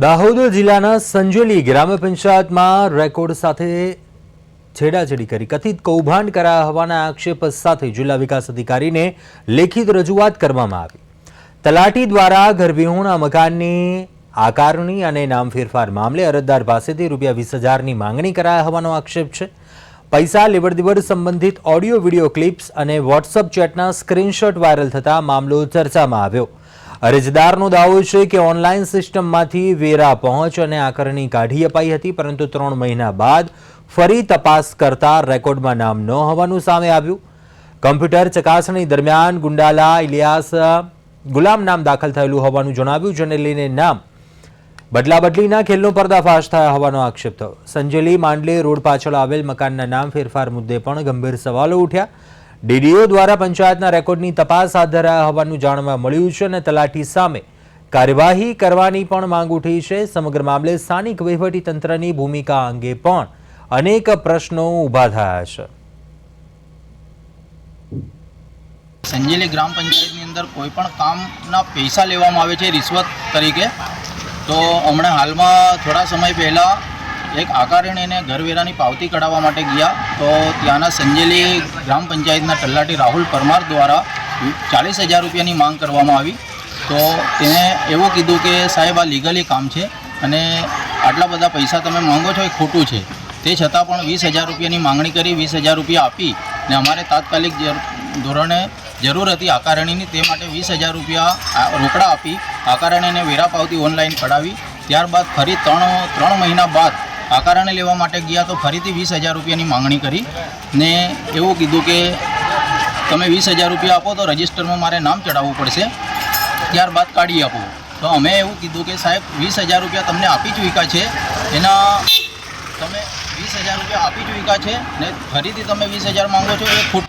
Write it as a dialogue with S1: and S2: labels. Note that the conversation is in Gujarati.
S1: દાહોદ જિલ્લાના સંજેલી ગ્રામ પંચાયતમાં રેકોર્ડ સાથે છેડાછેડી કરી કથિત કૌભાંડ કરાયા હોવાના આક્ષેપ સાથે જિલ્લા વિકાસ અધિકારીને લેખિત રજૂઆત કરવામાં આવી। તલાટી દ્વારા ઘરવિહોણા મકાનની આકારણી અને નામ ફેરફાર મામલે અરજદાર પાસેથી ₹20,000ની માંગણી કરાયા હોવાનો આક્ષેપ છે। પૈસા લેવડ-દેવડ સંબંધિત ઓડિયો વિડિયો ક્લિપ્સ અને વોટ્સએપ ચેટના સ્ક્રીનશોટ વાયરલ થતા મામલો ચર્ચામાં આવ્યો। અરજદારનો દાવો છે કે ઓનલાઈન સિસ્ટમમાંથી વેરા પહોંચ અને આકારણી કાઢી અપાઈ હતી, પરંતુ 3 મહિના બાદ ફરી તપાસ કરતા રેકોર્ડમાં નામ ન હોવાનું સામે આવ્યું। કમ્પ્યુટર ચકાસણી દરમિયાન ગુંડાલા ઇલિયાસ ગુલામ નામ દાખલ થયેલું હોવાનું જણાવ્યું, જેને લઈને નામ બદલાબદલીના ખેલનો પર્દાફાશ થયા હોવાનો આક્ષેપ થયો। સંજેલી માંડલે રોડ પાછળ આવેલ મકાનના નામ ફેરફાર મુદ્દે પણ ગંભીર સવાલો ઉઠ્યા। ડીડીઓ દ્વારા પંચાયતના રેકોર્ડની તપાસ હાથ ધરાયા હોવાનું જાણવા મળ્યું છે અને તલાટી સામે કાર્યવાહી કરવાની પણ માંગ ઉઠી છે। સમગ્ર મામલે સ્થાનિક વહીવટીતંત્રની ભૂમિકા અંગે પણ અનેક પ્રશ્નો ઊભા થયા છે।
S2: સંજેલી ગ્રામ પંચાયતની અંદર કોઈ પણ કામના પૈસા લેવામાં આવે છે રિશ્વત તરીકે। તો હમણાં હાલમાં થોડા સમય પહેલાં એક આકારણી અને ઘરવેરાની પાવતી કઢાવવા માટે ગયા, તો ત્યાંના સંજેલી ગ્રામ પંચાયતના તલાટી રાહુલ પરમાર દ્વારા 40,000 રૂપિયાની માંગ કરવામાં આવી। તો તેને એવું કીધું કે સાહેબ આ લીગલી કામ છે અને આટલા બધા પૈસા તમે માંગો છો એ ખોટું છે। તે છતાં પણ 20,000 રૂપિયાની માંગણી કરી, 20,000 રૂપિયા આપી ને અમારે તાત્કાલિક ધોરણે જરૂર હતી આકારણીની, તે માટે 20,000 રૂપિયા રોકડા આપી આકારણીને વેરા પાવતી ઓનલાઈન કઢાવી। ત્યારબાદ ફરી 3 મહિના બાદ આકારણી લેવા માટે ગયા તો ફરીથી 20,000 રૂપિયાની માંગણી કરી ને એવું કીધું કે તમે 20,000 રૂપિયા આપો તો રજિસ્ટરમાં મારે નામ ચડાવવું પડશે, ત્યારબાદ કાઢી આપો। તો અમે એવું કીધું કે સાહેબ 20,000 રૂપિયા તમને આપી ચૂક્યા છે, એના તમે 20,000 રૂપિયા આપી ચૂક્યા છે ને ફરીથી તમે 20,000 માંગો છો એ ખોટું